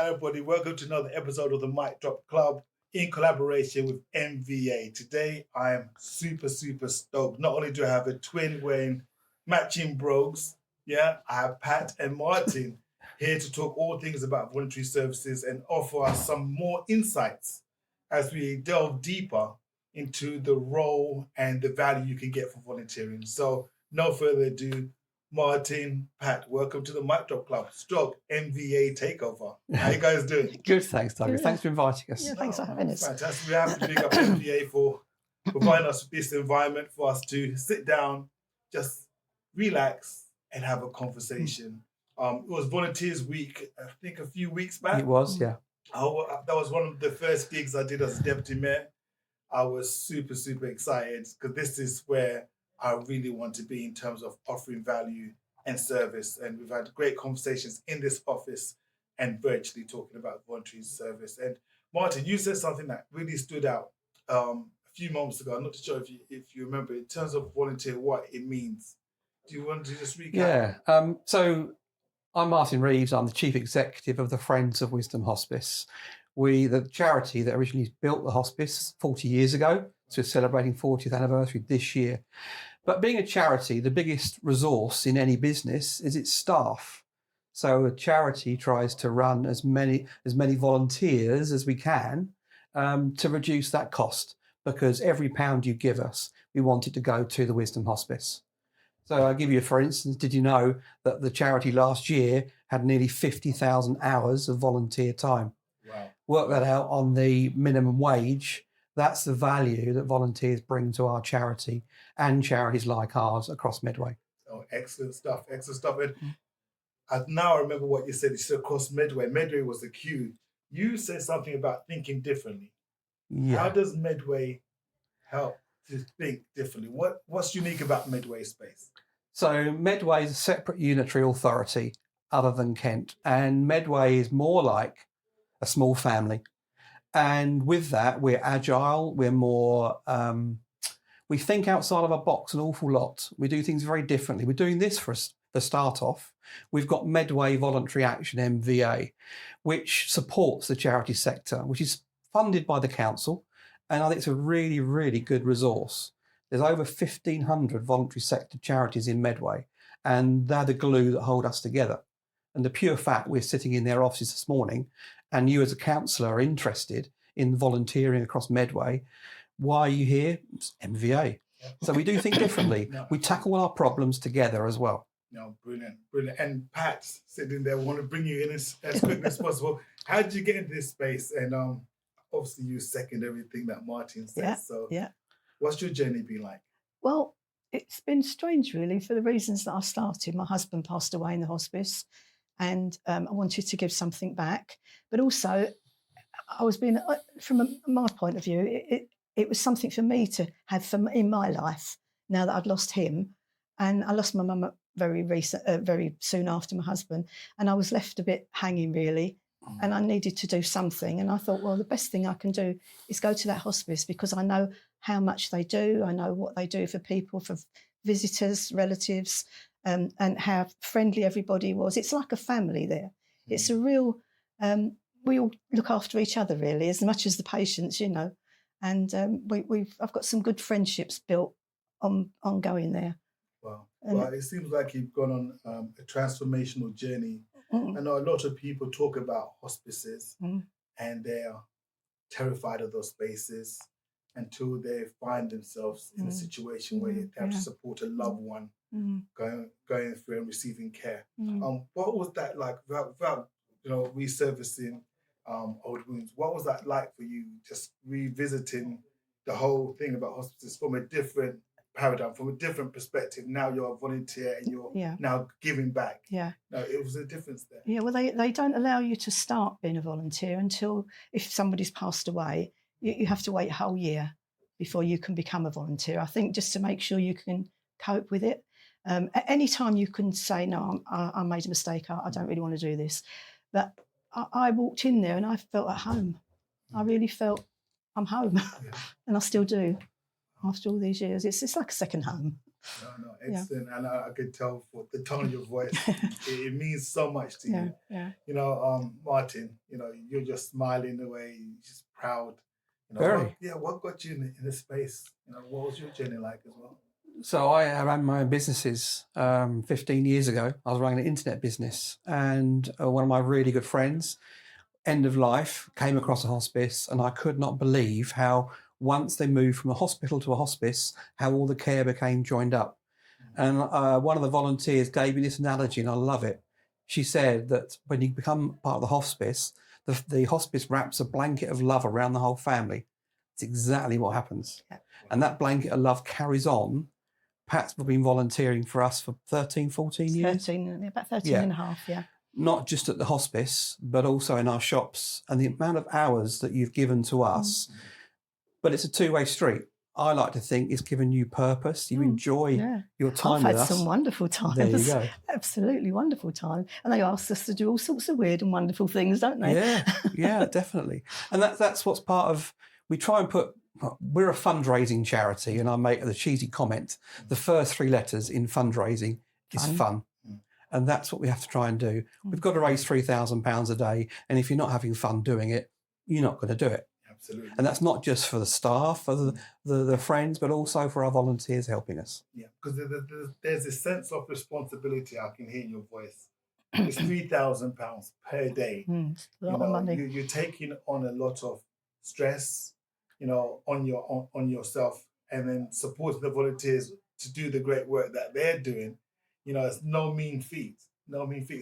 Hello, everybody. Welcome to another episode of the Mic Drop Club in collaboration with MVA. Today, I am super stoked. Not only do I have a twin wearing matching brogues, I have Pat and Martyn here to talk all things about voluntary services and offer us some more insights as we delve deeper into the role and the value you can get from volunteering. So, no further ado, Martyn, Pat, welcome to the Mic Drop Club, MVA takeover. How you guys doing? Good, thanks, Douglas. Thanks for inviting us. Yeah, thanks for having us. Fantastic. We have to big up MVA for providing us with this environment for us to sit down, just relax and have a conversation. It was Volunteers Week, I think a few weeks back. It was, yeah. That was one of the first gigs I did as a deputy mayor. I was super excited because this is where I really want to be in terms of offering value and service. And we've had great conversations in this office and virtually talking about voluntary service. And Martyn, you said something that really stood out a few moments ago. I'm not sure if you remember, in terms of volunteer, what it means. Do you want to just recap? Yeah. So I'm Martyn Reeves. I'm the Chief Executive of the Friends of Wisdom Hospice. The charity that originally built the hospice 40 years ago. So we're celebrating 40th anniversary this year. But being a charity, the biggest resource in any business is its staff. So a charity tries to run as many volunteers as we can to reduce that cost, because every pound you give us, we want it to go to the Wisdom Hospice. So I'll give you, for instance, did you know that the charity last year had nearly 50,000 hours of volunteer time? Wow. Work that out on the minimum wage. That's the value that volunteers bring to our charity and charities like ours across Medway. Oh, excellent stuff. And now I remember what you said. You said across Medway. Medway was the cue. You said something about thinking differently. Yeah. How does Medway help to think differently? What's unique about Medway space? So Medway is a separate unitary authority other than Kent. And Medway is more like a small family. And with that, we're agile, we're more, we think outside of our box an awful lot. We do things very differently. We're doing this for start off. We've got Medway Voluntary Action, MVA, which supports the charity sector, which is funded by the council. And I think it's a really good resource. There's over 1,500 voluntary sector charities in Medway, and they're the glue that hold us together. And the pure fact we're sitting in their offices this morning, and you as a councillor are interested in volunteering across Medway, why are you here? It's MVA. So we do think differently. No. We tackle our problems together as well. No, brilliant. And Pat sitting there, want to bring you in as quickly as possible. How did you get into this space? And obviously you second everything that Martyn said. What's your journey been like? Well, it's been strange, really, for the reasons that I started. My husband passed away in the hospice, and I wanted to give something back. But also, I was being, from my point of view, it was something for me to have in my life now that I'd lost him. And I lost my mum very soon after my husband. And I was left a bit hanging, really. And I needed to do something. And I thought, well, the best thing I can do is go to that hospice, because I know how much they do. I know what they do for people, for visitors, relatives, and how friendly everybody was. It's like a family there. It's a real, we all look after each other, really, as much as the patients, And I've got some good friendships built on going there. Wow. Well, it seems like you've gone on a transformational journey. I know a lot of people talk about hospices and they are terrified of those spaces until they find themselves in a situation where they have to support a loved one going through and receiving care. What was that like without resurfacing old wounds? What was that like for you, just revisiting the whole thing about hospices from a different paradigm, from a different perspective? Now you're a volunteer and you're now giving back. No, it was a difference there. Yeah, well, they don't allow you to start being a volunteer until, if somebody's passed away, you have to wait a whole year before you can become a volunteer. I think just to make sure you can cope with it. At any time you can say, no, I made a mistake, I don't really want to do this. But I walked in there and I felt at home. I really felt I'm home, and I still do. After all these years, it's like a second home. No, excellent. And I could tell for the tone of your voice, it means so much to you. Yeah. You know, Martyn, you know, you're just smiling away, you're just proud. You know, Very. what got you in the space? You know, what was your journey like as well? So I ran my own businesses 15 years ago. I was running an internet business, and one of my really good friends, end of life, came across a hospice, and I could not believe how once they moved from a hospital to a hospice, how all the care became joined up. And one of the volunteers gave me this analogy, and I love it. She said that when you become part of the hospice hospice wraps a blanket of love around the whole family. It's exactly what happens. Yeah. And that blanket of love carries on. Pat's been volunteering for us for 13, 14 years. 13, about 13 and a half, yeah. Not just at the hospice, but also in our shops, and the amount of hours that you've given to us. But it's a two-way street. I like to think it's given you purpose. You enjoy your time with us. I've had some wonderful times. There you go. Absolutely wonderful time. And they ask us to do all sorts of weird and wonderful things, don't they? Yeah, definitely. And that's what's part of, we try and put, we're a fundraising charity, and I make the cheesy comment, the first three letters in fundraising is fun. And that's what we have to try and do. We've got to raise £3,000 a day. And if you're not having fun doing it, you're not going to do it. Absolutely. And that's not just for the staff, for the friends, but also for our volunteers helping us. Yeah, because there's a sense of responsibility I can hear in your voice. It's £3,000 per day. It's a lot of money. You're taking on a lot of stress, you know, on yourself, and then supporting the volunteers to do the great work that they're doing. You know, it's no mean feat.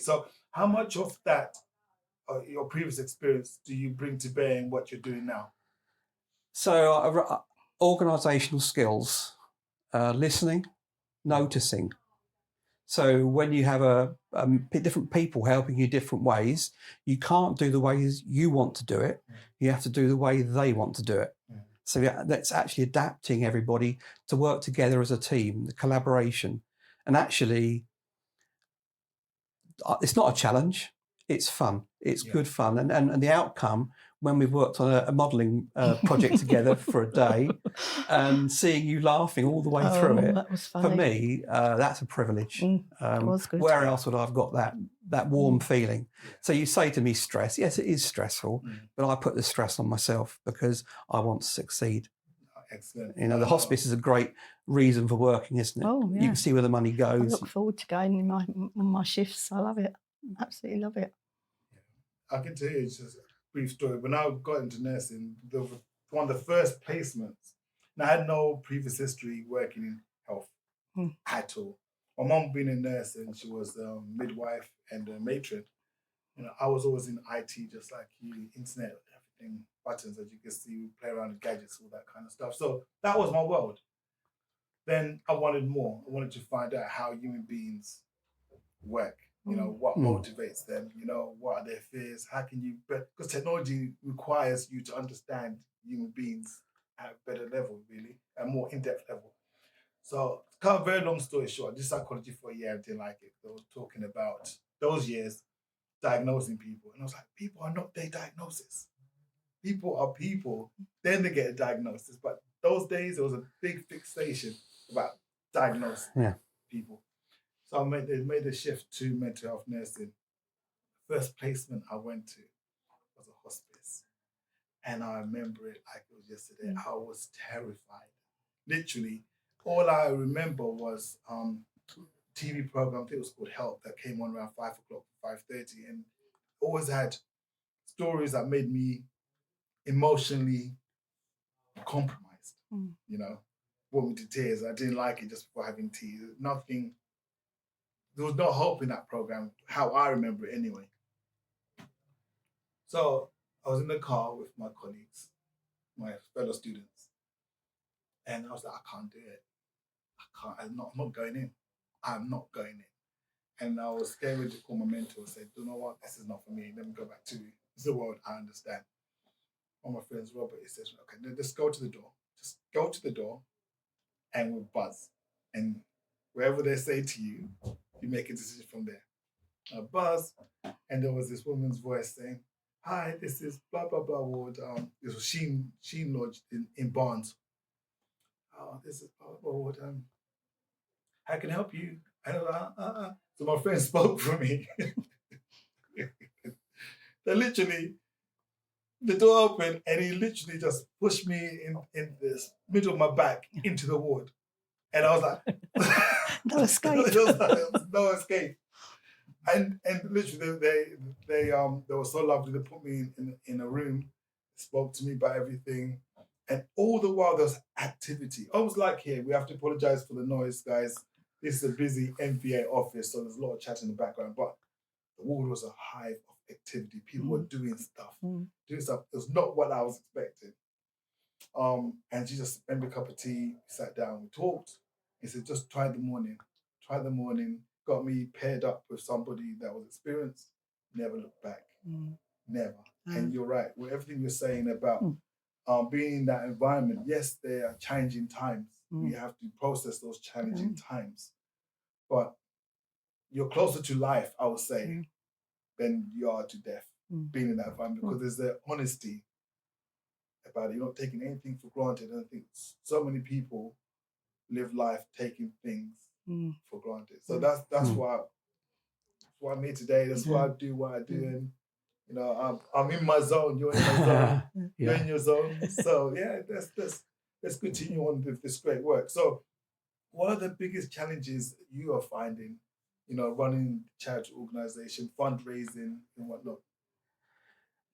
So how much of that, your previous experience, do you bring to bear in what you're doing now? So organisational skills, listening, noticing. So when you have different people helping you different ways, you can't do the ways you want to do it. You have to do the way they want to do it. So that's actually adapting everybody to work together as a team, the collaboration. And actually, it's not a challenge. It's fun. It's good fun. And the outcome, when we've worked on a modelling project together for a day, and seeing you laughing all the way through it, that was funny. for me, that's a privilege. It was good. Where else would I have got that warm feeling? So you say to me stress. Yes, it is stressful, but I put the stress on myself because I want to succeed. Excellent. You know, the hospice is a great reason for working, isn't it? Oh, yeah. You can see where the money goes. I look forward to going on my shifts. I love it. Absolutely love it. I can tell you just a brief story. When I got into nursing, one of the first placements, and I had no previous history working in health at all. My mom being a nurse, and she was a midwife and a matron. You know, I was always in IT, just like you, internet, everything, buttons, as you can see, we play around with gadgets, all that kind of stuff. So that was my world. Then I wanted more. I wanted to find out how human beings work. You know, what motivates them, you know, what are their fears, how can you, because technology requires you to understand human beings at a better level, really, a more in-depth level. So, to cut a very long story short, I did psychology for a year, I didn't like it. They were talking about those years, diagnosing people. And I was like, people are not their diagnosis. People are people, then they get a diagnosis. But those days, there was a big fixation about diagnosing people. So I made a shift to mental health nursing. The first placement I went to was a hospice. And I remember it like it was yesterday. I was terrified. Literally, all I remember was TV program, I think it was called Help, that came on around 5 o'clock, 5:30. And always had stories that made me emotionally compromised, you know, brought me to tears. I didn't like it just before having tea. There was no hope in that program, how I remember it anyway. So I was in the car with my colleagues, my fellow students, and I was like, I can't do it. I'm not going in. I'm not going in. And I was getting ready to call my mentor and say, you know what, this is not for me. Let me go back to the world I understand. One of my friends, Robert, he says, okay, then just go to the door. Just go to the door and we'll buzz. And wherever they say to you, you make a decision from there. I buzz, and there was this woman's voice saying, hi, this is blah, blah, blah ward. This was Sheen Lodge in Barnes. Oh, this is blah, blah ward. I can help you. And I was like, So my friend spoke for me. They literally, the door opened and he literally just pushed me in the middle of my back into the ward. And I was like, No escape. There was no escape. And literally they were so lovely. They put me in a room, spoke to me about everything. And all the while there was activity. I was like, here, we have to apologize for the noise, guys. This is a busy MVA office, so there's a lot of chat in the background. But the ward was a hive of activity. People were doing stuff. Doing stuff. It was not what I was expecting. And she just made me a cup of tea, we sat down, we talked. He said, just try the morning. Try the morning. Got me paired up with somebody that was experienced. Never looked back. Never. And you're right. With everything you're saying about being in that environment, yes, there are challenging times. We have to process those challenging times. But you're closer to life, I would say, than you are to death, being in that environment, because there's the honesty about it. You're not taking anything for granted. And I think so many people live life taking things for granted. So that's why I'm here today. That's why I do what I do. And you know, I'm in my zone. You're in your zone. You're in your zone. So yeah, let's continue on with this great work. So, what are the biggest challenges you are finding? You know, running charity organisation, fundraising, and whatnot.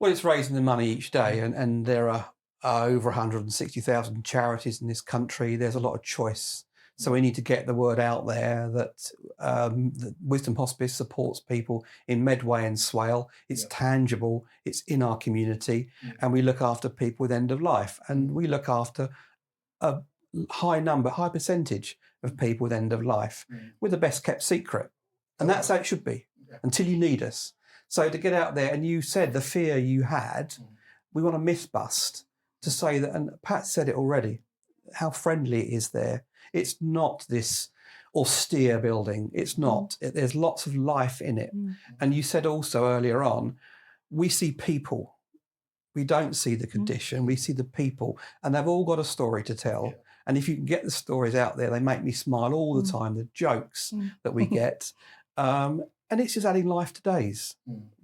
Well, it's raising the money each day, and there are over 160,000 charities in this country. There's a lot of choice. So we need to get the word out there that Wisdom Hospice supports people in Medway and Swale. It's tangible, it's in our community, and we look after people with end of life. And we look after a high percentage of people with end of life. We're the best kept secret. And that's how it should be until you need us. So to get out there, and you said the fear you had, we want to myth bust to say that, and Pat said it already, how friendly it is there. It's not this austere building. It's not. There's lots of life in it. And you said also earlier on, we see people. We don't see the condition. We see the people. And they've all got a story to tell. Yeah. And if you can get the stories out there, they make me smile all the time, the jokes that we get. And it's just adding life to days.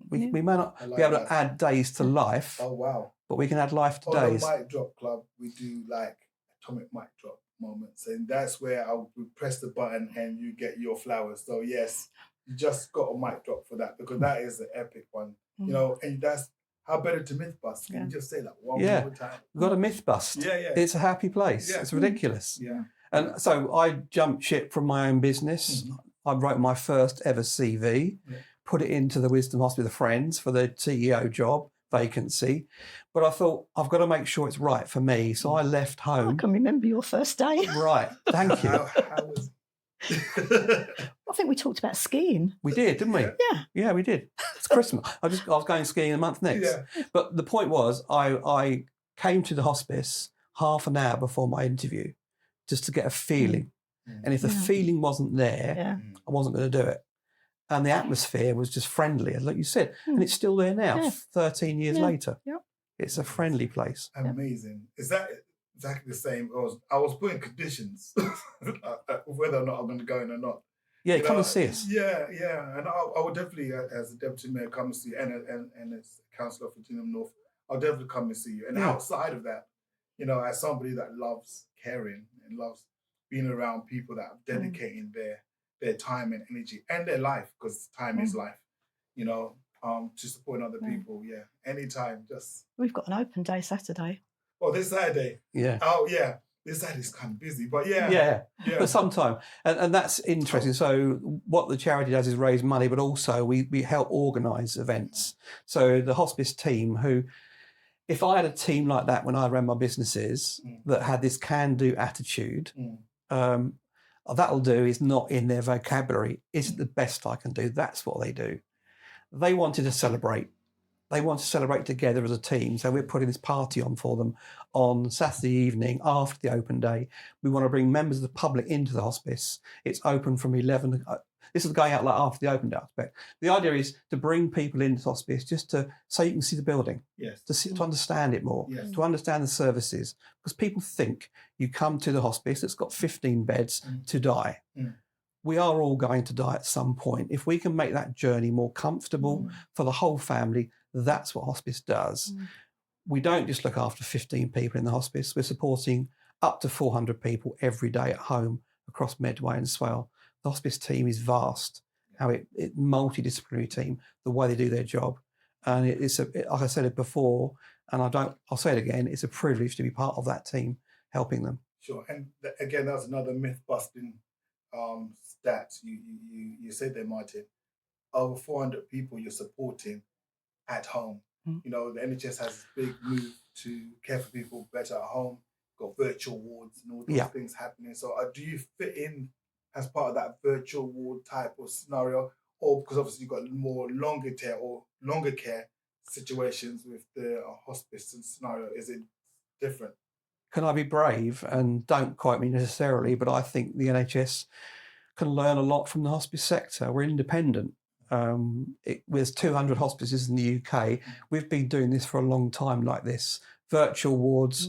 We may not be able to add days to life. Oh, wow. But we can add life to days. On the Mic Drop Club, we do like atomic mic drop moments. And that's where we press the button and you get your flowers. So yes, you just got a mic drop for that, because that is an epic one. You know, and that's how better to myth bust. Can you just say that one more time? We've got a myth bust. Yeah. It's a happy place. It's ridiculous. Yeah. And so I jumped ship from my own business. I wrote my first ever CV, put it into the Wisdom Hospice with Friends for the CEO job vacancy. But I thought, I've got to make sure it's right for me. So I left home. I can remember your first day. Right. Thank you. How was I think we talked about skiing. We did, didn't we? Yeah. Yeah, we did. It's Christmas. I was going skiing a month next. Yeah. But the point was, I came to the hospice half an hour before my interview just to get a feeling. And if the feeling wasn't there, I wasn't going to do it. And the atmosphere was just friendly, like you said. And it's still there now, 13 years later. Yep. It's a friendly place. Amazing. Is that exactly the same? I was putting conditions, whether or not I'm going to go in or not. Yeah, come and see us. Yeah. And I would definitely, as a deputy mayor, come and see you, and as a councillor for Gillingham North, I'll definitely come and see you. And outside of that, you know, as somebody that loves caring and loves being around people that are dedicating their time and energy and their life, because time is life, you know, to support other people. Yeah, anytime. Just we've got an open day Saturday. Oh, this Saturday. Yeah. Oh, yeah. This Saturday's kind of busy, but yeah. But sometime, and that's interesting. So what the charity does is raise money, but also we help organise events. So the hospice team, who, if I had a team like that when I ran my businesses that had this can-do attitude. That'll do is not in their vocabulary. Is it the best I can do? That's what they do. They wanted to celebrate. They want to celebrate together as a team. So we're putting this party on for them on Saturday evening after the open day. We want to bring members of the public into the hospice. It's open from 11. This is going out like after the open day aspect. The idea is to bring people into the hospice just so you can see the building, to understand it more, to understand the services. Because people think you come to the hospice that's got 15 beds to die. we are all going to die at some point. If we can make that journey more comfortable for the whole family, that's what hospice does. We don't just look after 15 people in the hospice. We're supporting up to 400 people every day at home across Medway and Swale. The hospice team is vast, multidisciplinary team, the way they do their job. And like I said it before, and I'll say it again, it's a privilege to be part of that team helping them. Sure. And again, that's another myth busting stat you said there, Martyn. Over 400 people you're supporting at home. You know, the NHS has this big move to care for people better at home, got virtual wards and all those things happening. So do you fit in as part of that virtual ward type of scenario? Or because obviously you've got more longer care situations with the hospice and scenario, is it different? Can I be brave? And don't quote me necessarily, but I think the NHS can learn a lot from the hospice sector. We're independent. There's 200 hospices in the UK. We've been doing this for a long time like this. Virtual wards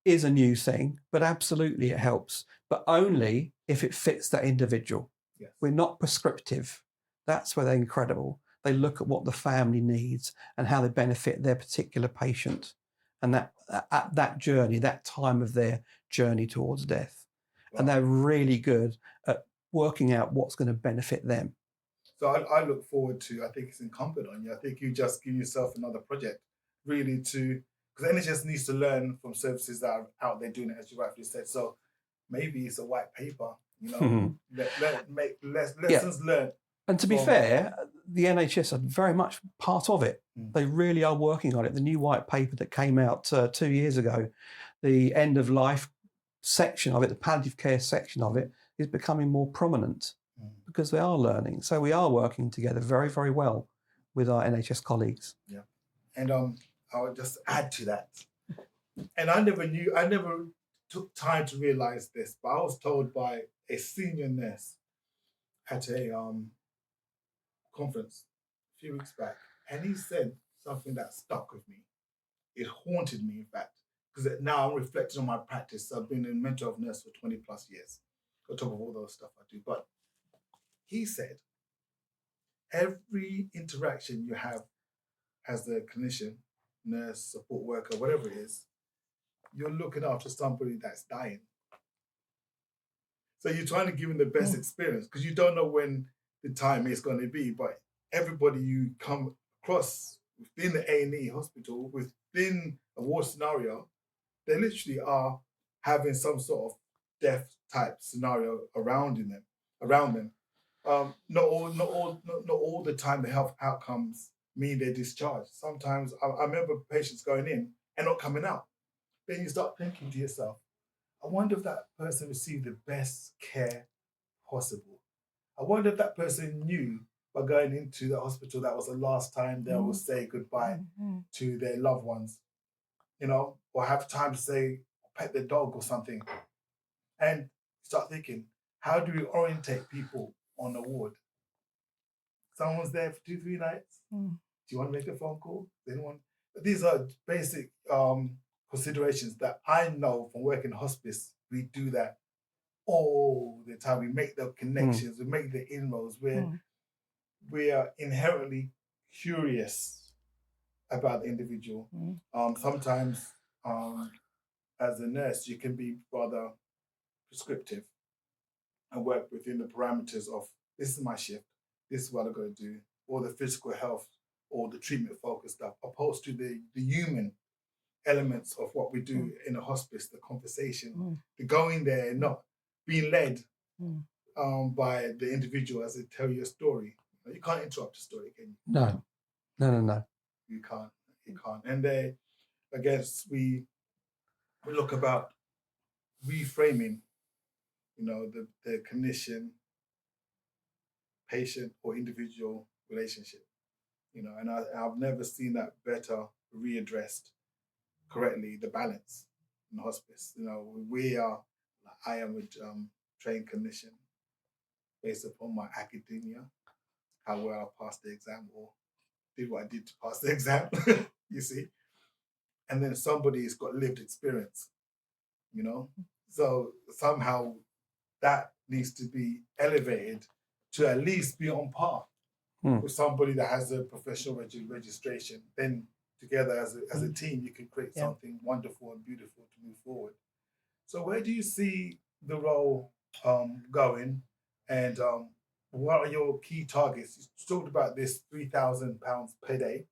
is a new thing, but absolutely it helps, but only if it fits that individual. Yes. We're not prescriptive. That's where they're incredible. They look at what the family needs and how they benefit their particular patient, and that journey, that time of their journey towards death. Wow. And they're really good at working out what's going to benefit them. So I look forward to, I think it's incumbent on you. I think you just give yourself another project, really, because NHS needs to learn from services that are out there doing it, as you rightfully said. So maybe it's a white paper, you know, make lessons learned. And to be fair, the NHS are very much part of it. They really are working on it. The new white paper that came out 2 years ago, the end of life section of it, the palliative care section of it, is becoming more prominent because they are learning. So we are working together very, very well with our NHS colleagues. Yeah. And I would just add to that. And I never took time to realize this, but I was told by a senior nurse at a conference a few weeks back, and he said something that stuck with me. It haunted me, in fact, because now I'm reflecting on my practice. I've been a mental health nurse for 20 plus years, on top of all those stuff I do. But he said, every interaction you have as a clinician, nurse, support worker, whatever it is, you're looking after somebody that's dying. So you're trying to give them the best experience, because you don't know when the time is going to be, but everybody you come across within the A&E hospital, within a war scenario, they literally are having some sort of death type scenario around them. Not all the time the health outcomes mean they're discharged. Sometimes I remember patients going in and not coming out. Then you start thinking to yourself, I wonder if that person received the best care possible. I wonder if that person knew by going into the hospital that was the last time they will say goodbye to their loved ones, you know, or have time to say, pet their dog or something. And start thinking, how do we orientate people on the ward? Someone's there for 2-3 nights. Do you want to make a phone call? Anyone? These are basic considerations that I know from working in hospice. We do that all the time. We make the connections, we make the inroads. We are inherently curious about the individual. Sometimes, as a nurse, you can be rather prescriptive and work within the parameters of, this is my shift, this is what I'm going to do, or the physical health or the treatment focused stuff, opposed to the human elements of what we do in a hospice, the conversation, the going there and not being led by the individual as they tell you a story. You can't interrupt a story, can you? No. You can't. And I guess we look about reframing, you know, the clinician, patient or individual relationship, you know, and I've never seen that better readdressed correctly, the balance in hospice. You know, I am a trained clinician based upon my academia, how well I passed the exam or did what I did to pass the exam, you see. And then somebody's got lived experience, you know. So somehow that needs to be elevated to at least be on par with somebody that has a professional registration. Then together as a team, you can create something wonderful and beautiful to move forward. So where do you see the role going, and what are your key targets? You talked about this £3,000 per day.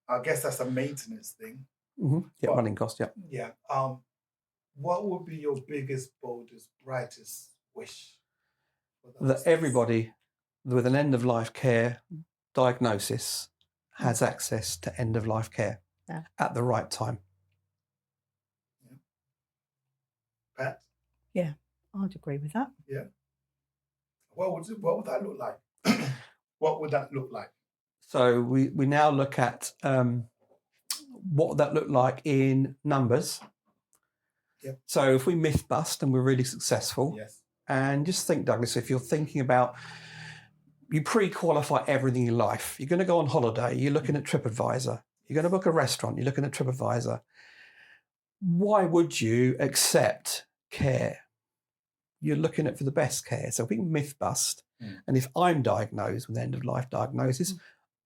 I guess that's a maintenance thing. Yeah, running cost, yeah. Yeah. What would be your biggest, boldest, brightest wish? That everybody with an end-of-life care diagnosis has access to end-of-life care at the right time. Yeah. Pat? Yeah, I'd agree with that. Yeah. What would that look like? What would that look like? So we now look at what would that look like in numbers. Yep. So if we myth bust and we're really successful, and just think, Douglas, if you're thinking about, you pre-qualify everything in life. You're going to go on holiday, you're looking at TripAdvisor. You're going to book a restaurant, you're looking at TripAdvisor. Why would you accept care? You're looking at for the best care. So if we can myth bust, and if I'm diagnosed with end-of-life diagnosis,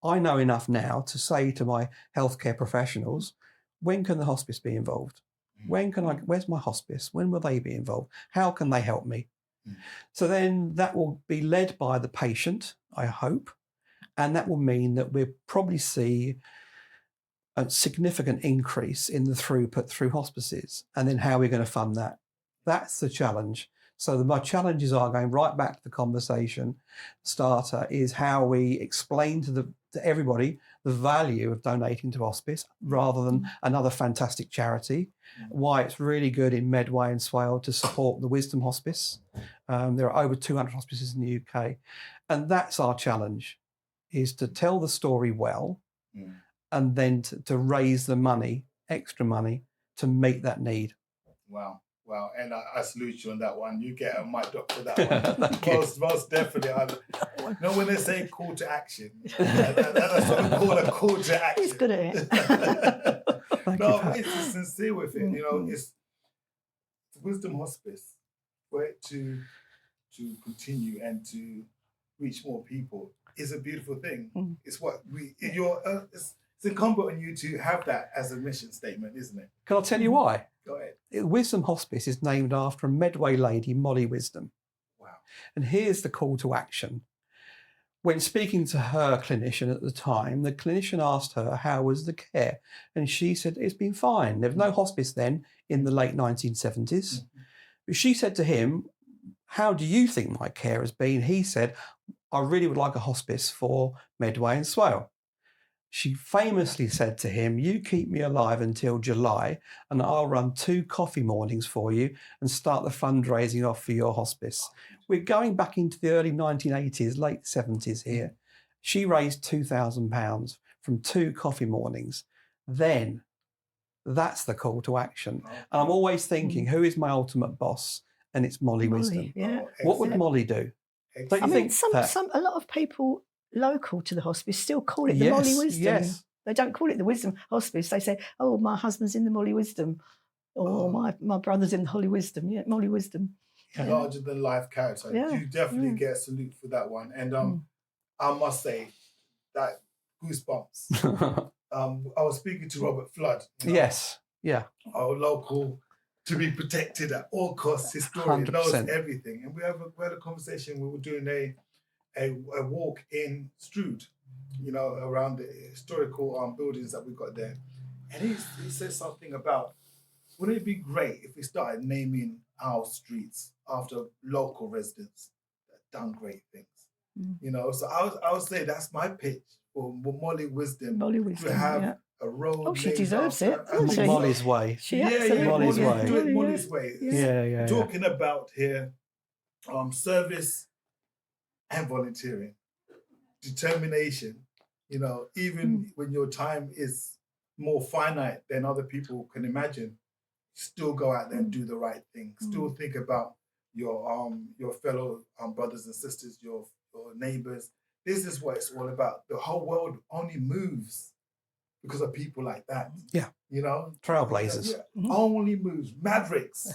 I know enough now to say to my healthcare professionals, when can the hospice be involved? Where's my hospice? When will they be involved? How can they help me? So then that will be led by the patient, I hope, and that will mean that we'll probably see a significant increase in the throughput through hospices. And then how are we going to fund that? That's the challenge. So my challenges are, going right back to the conversation starter, is how we explain to everybody the value of donating to hospice rather than another fantastic charity, why it's really good in Medway and Swale to support the Wisdom Hospice. There are over 200 hospices in the UK. And that's our challenge, is to tell the story well and then to raise the money, extra money, to meet that need. Wow. Wow, and I salute you on that one. You get a mic drop for that one. most definitely. You know, when they say call to action, that's what we call a call to action. He's good at it. It's sincere with it. You know, it's Wisdom Hospice, for it to continue and to reach more people is a beautiful thing. It's what it's incumbent on you to have that as a mission statement, isn't it? Can I tell you why? Go ahead. Wisdom Hospice is named after a Medway lady, Molly Wisdom. Wow. And here's the call to action. When speaking to her clinician at the time, the clinician asked her, how was the care? And she said, it's been fine. There was no hospice then in the late 1970s. But she said to him, how do you think my care has been? He said, I really would like a hospice for Medway and Swale. She famously said to him, you keep me alive until July and I'll run 2 coffee mornings for you and start the fundraising off for your hospice. We're going back into the early 1980s, late 70s here. She raised £2,000 from 2 coffee mornings. Then that's the call to action. And I'm always thinking, who is my ultimate boss? And it's Molly Wisdom. Yeah. What would Molly do? I mean, a lot of people local to the hospice still call it the Molly Wisdom. Yes. They don't call it the Wisdom Hospice. They say, oh, my husband's in the Molly Wisdom, or my brother's in the Holly Wisdom. Yeah, Molly Wisdom. Larger than life character. Yeah. You definitely get a salute for that one. And I must say that goosebumps. I was speaking to Robert Flood. Yes. Yeah. Our local, to be protected at all costs, historian, 100%. knows everything. And we had a conversation. We were doing a walk in Strood, you know, around the historical buildings that we've got there. And he said something about, wouldn't it be great if we started naming our streets after local residents that done great things? You know, so I would say that's my pitch for Molly Wisdom. Molly Wisdom, to have a road. Oh, she deserves it. Molly's way. Molly's way. Do it Molly's way. Yeah. Talking about here, service and volunteering, determination. You know, even when your time is more finite than other people can imagine, still go out there and do the right thing. Still think about your fellow brothers and sisters, your neighbors. This is what it's all about. The whole world only moves because of people like that. Yeah. You know? Trailblazers. Only moves. Mavericks.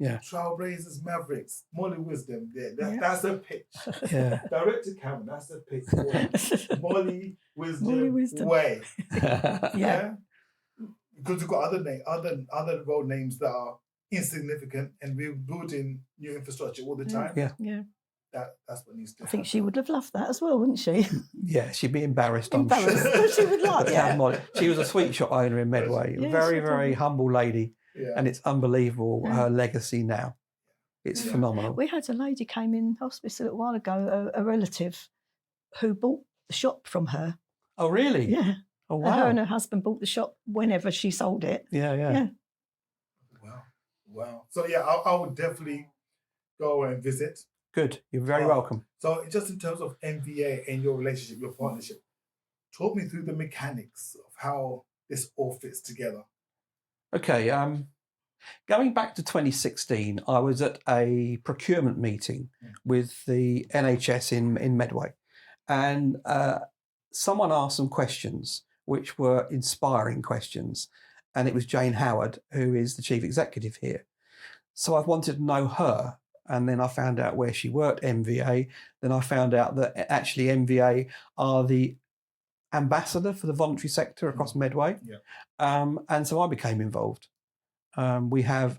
Trailblazers, Mavericks, Molly Wisdom. Yeah, that's a pitch. Yeah. Direct to camera, that's a pitch. Molly Wisdom, Wisdom. Way. Yeah. Because we've got other road names that are insignificant, and we're building new infrastructure all the time. Yeah. That's what needs to I happen. think she would have loved that as well, wouldn't she? Yeah, she'd be embarrassed, I'm Embarrassed. sure. She would like that. Molly. She was a sweet shop owner in Medway. Yeah, Very, she very did. humble lady. Yeah. And it's unbelievable, Yeah. her legacy now. It's phenomenal. We had a lady came in hospice a little while ago, a relative, who bought the shop from her. Oh, really? Yeah. Oh, wow. Her and her husband bought the shop whenever she sold it. Yeah. Wow. So yeah, I would definitely go and visit. Good. You're very welcome. So just in terms of MVA and your relationship, your partnership, talk me through the mechanics of how this all fits together. Okay. Going back to 2016, I was at a procurement meeting with the NHS in Medway, and someone asked some questions which were inspiring questions, and it was Jane Howard, who is the chief executive here. So I wanted to know her, and then I found out where she worked, MVA. Then I found out that actually MVA are the ambassador for the voluntary sector across Medway, and so I became involved. We have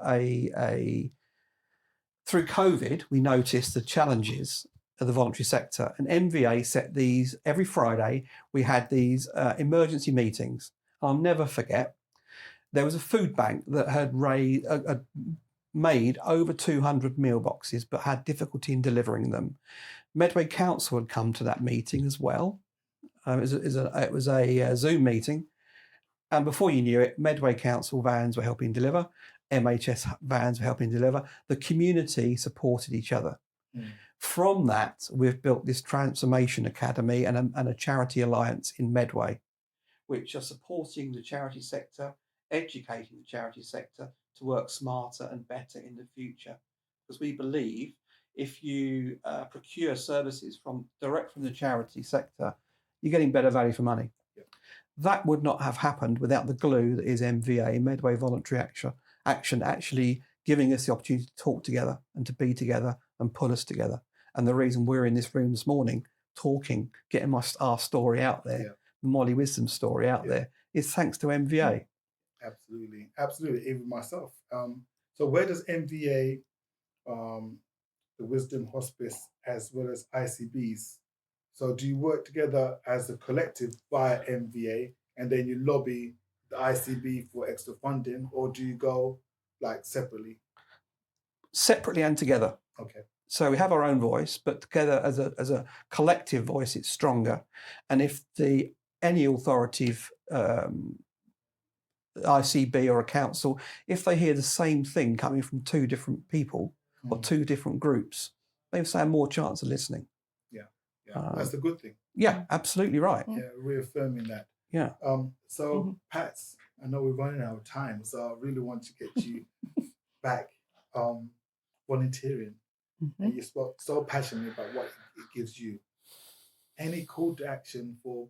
through COVID, we noticed the challenges of the voluntary sector, and MVA set these every Friday. We had these emergency meetings. I'll never forget. There was a food bank that had made over 200 meal boxes, but had difficulty in delivering them. Medway Council had come to that meeting as well. It was a Zoom meeting. And before you knew it, Medway Council vans were helping deliver, MHS vans were helping deliver. The community supported each other. From that, we've built this Transformation Academy and a charity alliance in Medway, which are supporting the charity sector, educating the charity sector to work smarter and better in the future. Because we believe if you procure services direct from the charity sector, you're getting better value for money. That would not have happened without the glue that is MVA, Medway Voluntary Action, actually giving us the opportunity to talk together and to be together and pull us together. And the reason we're in this room this morning talking, getting our story out there, the Molly Wisdom story out there, is thanks to MVA. Absolutely. Even myself. So where does MVA, the Wisdom Hospice, as well as ICBs, so do you work together as a collective via MVA, and then you lobby the ICB for extra funding, or do you go like separately? Separately and together. Okay. So we have our own voice, but together as a collective voice, it's stronger. And if any authoritative ICB or a council, if they hear the same thing coming from two different people or two different groups, they stand more chance of listening. That's a good thing. Yeah, absolutely right. Yeah, reaffirming that. Yeah. So, Pats, I know we're running out of time, so I really want to get you back volunteering. And you spoke so passionately about what it gives you. Any call to action for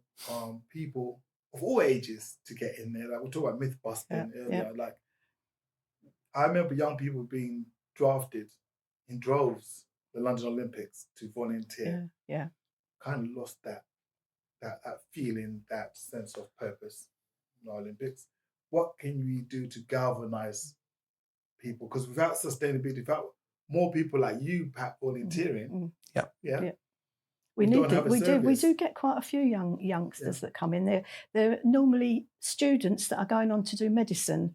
people of all ages to get in there? Like we talked about myth busting earlier. Like I remember young people being drafted in droves the London Olympics to volunteer. Kind of lost that feeling, that sense of purpose in the Olympics. What can we do to galvanize people? Because without sustainability, without more people like you, Pat, volunteering, we do get quite a few youngsters that come in. They're normally students that are going on to do medicine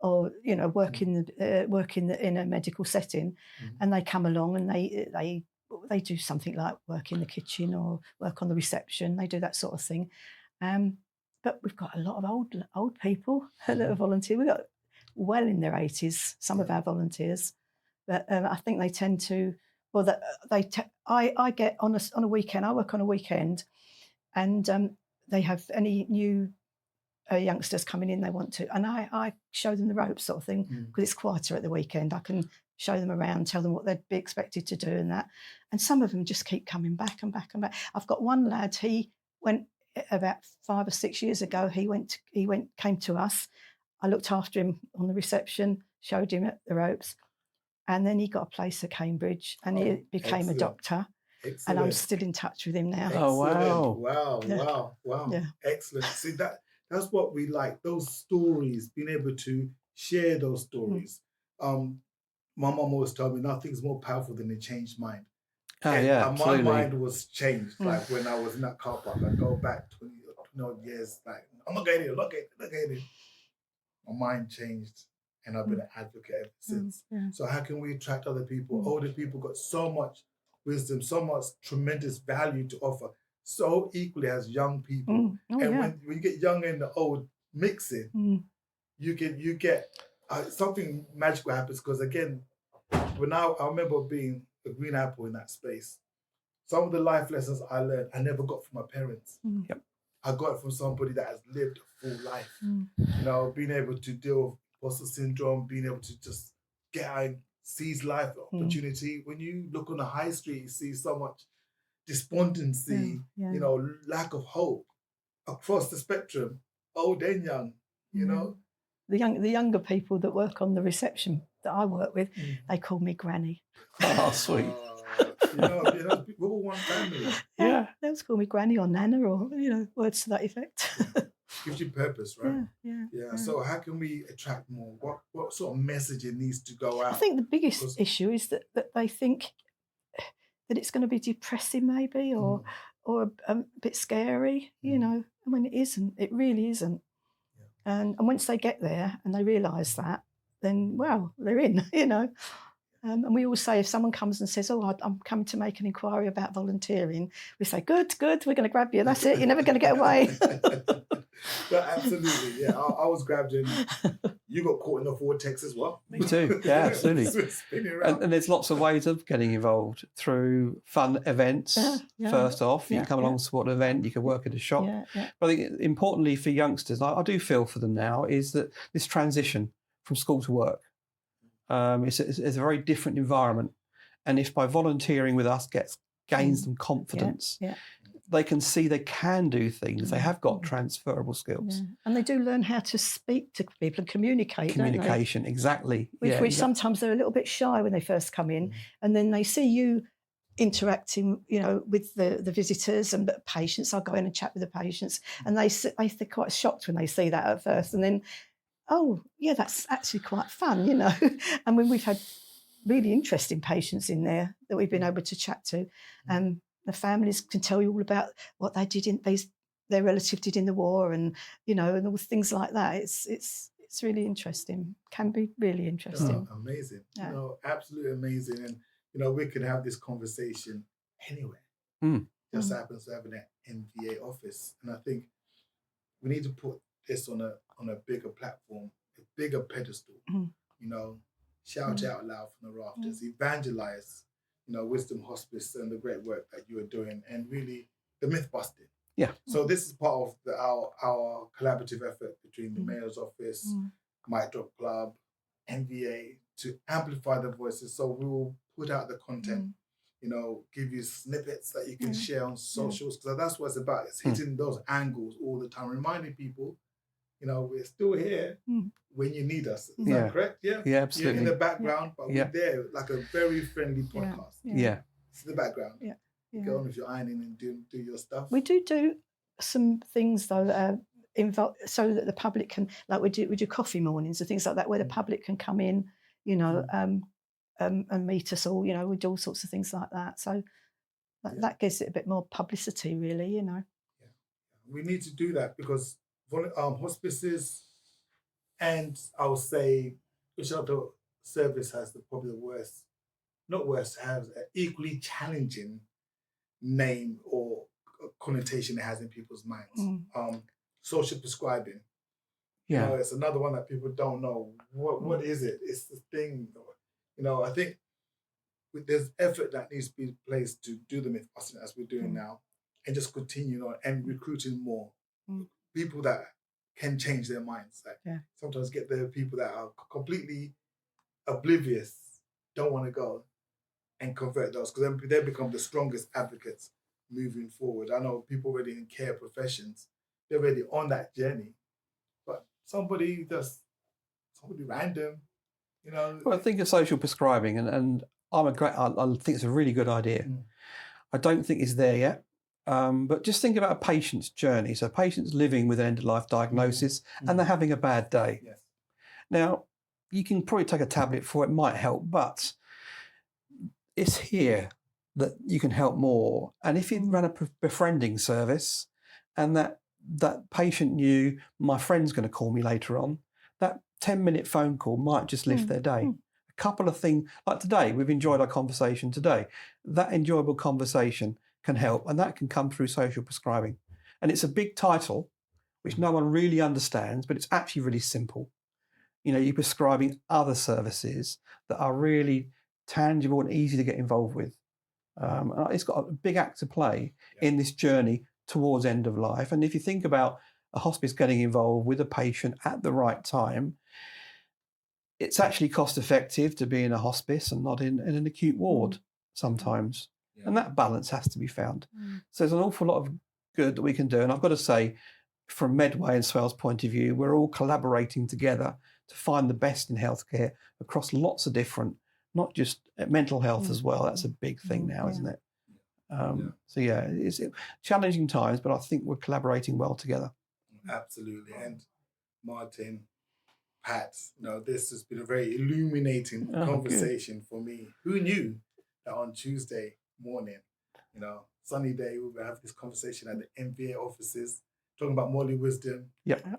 or work in a medical setting, and they come along and they do something like work in the kitchen or work on the reception. They do that sort of thing. But we've got a lot of old people that are volunteer. We've got well in their 80s, some of our volunteers. But I think they tend to, I get on a weekend, I work on a weekend, and they have any new youngsters coming in they want to, and I show them the ropes sort of thing, because it's quieter at the weekend. I can show them around, tell them what they'd be expected to do and that. And some of them just keep coming back and back and back. I've got one lad, he went about 5 or 6 years ago, came to us. I looked after him on the reception, showed him the ropes. And then he got a place at Cambridge, and he became a doctor. Excellent. And I'm still in touch with him now. Excellent. Oh, wow. Wow, Yeah. wow. Yeah. Excellent. See, that's what we like, those stories, being able to share those stories. My mom always told me nothing's more powerful than a changed mind. Oh, And yeah, my absolutely. mind was changed. Like when I was in that car park, I go back 20 odd years, like, I'm not getting it, look at it. My mind changed, and I've been an advocate ever since. Yeah. So how can we attract other people? Older people got so much wisdom, so much tremendous value to offer, so equally as young people. When you get young and the old mixing, you get something magical happens, because again, when I remember being a green apple in that space, some of the life lessons I learned, I never got from my parents. Yep. I got it from somebody that has lived a full life. You know, being able to deal with imposter syndrome, being able to just get out and seize life opportunity. When you look on the high street, you see so much despondency, you know, lack of hope across the spectrum, old and young, you know. The younger people that work on the reception that I work with, they call me Granny. Oh, sweet. You know, we're all one family. Yeah, they always call me Granny or Nana, or words to that effect. Gives you purpose, right? Yeah. So how can we attract more? What sort of messaging needs to go out? I think the biggest issue is that they think that it's going to be depressing, maybe, or a bit scary. You know, I mean, it isn't. It really isn't. And once they get there and they realise that, then, well, they're in, you know. And we always say, if someone comes and says, oh, I'm coming to make an inquiry about volunteering, we say, good, we're going to grab you. That's it. You're never going to get away. But absolutely, yeah. I was grabbed in. You got caught in the vortex as well. Me too. Yeah, absolutely. Spinning around. And there's lots of ways of getting involved through fun events. First off, you can come along and support an event. You can work at a shop. But I think importantly for youngsters, I do feel for them now, is that this transition from school to work. It's a very different environment, and if by volunteering with us gains them confidence, they can see they can do things. They have got transferable skills, and they do learn how to speak to people and communicate. Communication, exactly. Which sometimes they're a little bit shy when they first come in, and then they see you interacting, you know, with the visitors and the patients. I'll go in and chat with the patients, and they're quite shocked when they see that at first, and then, oh, yeah, that's actually quite fun, you know. And when we've had really interesting patients in there that we've been able to chat to, the families can tell you all about what they did their relative did in the war, and, you know, and all things like that. It's really interesting. Can be really interesting. Oh, amazing. You know, absolutely amazing. And, you know, we can have this conversation anywhere. Just happens to have an NVA office. And I think we need to put this on a bigger platform, a bigger pedestal. You know, shout out loud from the rafters, evangelize, you know, Wisdom Hospice and the great work that you are doing, and really the myth busting. Yeah. So this is part of our collaborative effort between the Mayor's Office, Mic Drop Club, NVA, to amplify the voices. So we will put out the content, you know, give you snippets that you can share on socials, because that's what it's about. It's hitting those angles all the time, reminding people, you know, we're still here when you need us. Is that correct? Yeah. Yeah, absolutely. You're in the background, but we're there, like a very friendly podcast. It's in the background. Go on with your ironing and do your stuff. We do some things though, so that the public can, like we do coffee mornings and things like that, where the public can come in, you know, and meet us all. You know, we do all sorts of things like that. So that gives it a bit more publicity, really. You know. Yeah. We need to do that, because hospices, and I would say which other service has probably the worst, not worst, has an equally challenging name or connotation it has in people's minds. Social prescribing. You know, it's another one that people don't know. What is it? It's the thing. You know, I think there's effort that needs to be placed to do the myth busting as we're doing now, and just continue on and recruiting more people that can change their minds. Like sometimes get the people that are completely oblivious, don't want to go, and convert those, because then they become the strongest advocates moving forward. I know people already in care professions, they're already on that journey, but somebody random You know, Well, I think of social prescribing, and I think it's a really good idea. I don't think it's there yet. But just think about a patient's journey. So, patients living with an end-of-life diagnosis and they're having a bad day. Yes. Now, you can probably take a tablet for it, might help, but it's here that you can help more. And if you run a befriending service and that patient knew my friend's going to call me later on, that 10-minute phone call might just lift their day. A couple of things, like today, we've enjoyed our conversation today. That enjoyable conversation can help, and that can come through social prescribing. And it's a big title, which no one really understands, but it's actually really simple. You know, you're prescribing other services that are really tangible and easy to get involved with. And it's got a big act to play in this journey towards end of life. And if you think about a hospice getting involved with a patient at the right time, it's actually cost effective to be in a hospice and not in an acute ward sometimes. And that balance has to be found. So there's an awful lot of good that we can do. And I've got to say, from Medway and Swell's point of view, we're all collaborating together to find the best in healthcare across lots of different, not just mental health as well. That's a big thing now, isn't it? So it's challenging times, but I think we're collaborating well together. Absolutely. And Martyn, Pat, this has been a very illuminating conversation for me. Who knew that on Tuesday morning, sunny day, we will have this conversation at the MVA offices, talking about Molly Wisdom,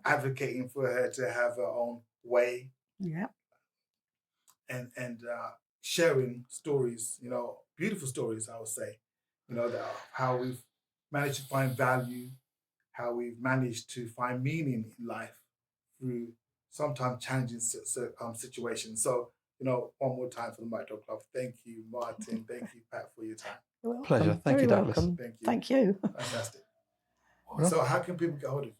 advocating for her to have her own way, and sharing stories, beautiful stories, I would say, how we've managed to find value, how we've managed to find meaning in life through sometimes challenging situations. So, one more time for the Mic Drop Club. Thank you, Martyn. Thank you, Pat, for your time. You're welcome. Pleasure. Thank you, Douglas. Welcome. Thank you. Fantastic. So how can people get hold of you?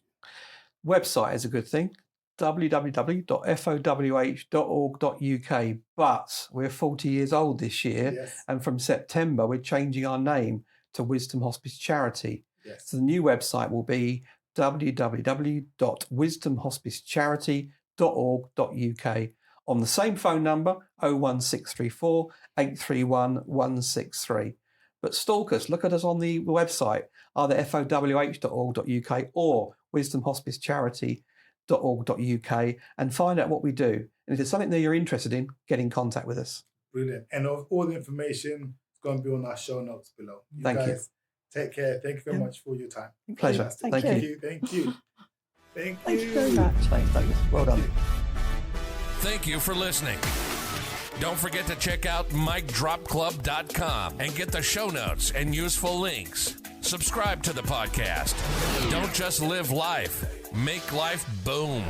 Website is a good thing, www.fowh.org.uk. But we're 40 years old this year, and from September we're changing our name to Wisdom Hospice Charity. So the new website will be www.wisdomhospicecharity.org.uk on the same phone number, 01634 831 163. But stalk us, look at us on the website, either fowh.org.uk or wisdomhospicecharity.org.uk, and find out what we do. And if there's something that you're interested in, get in contact with us. Brilliant. And all the information is going to be on our show notes below. Thank you. Take care. Thank you very much for your time. Pleasure. Thank you. Thank you. Thank you very much. Thanks, Douglas. Well done. Thank you for listening. Don't forget to check out micdropclub.com and get the show notes and useful links. Subscribe to the podcast. Don't just live life, make life boom.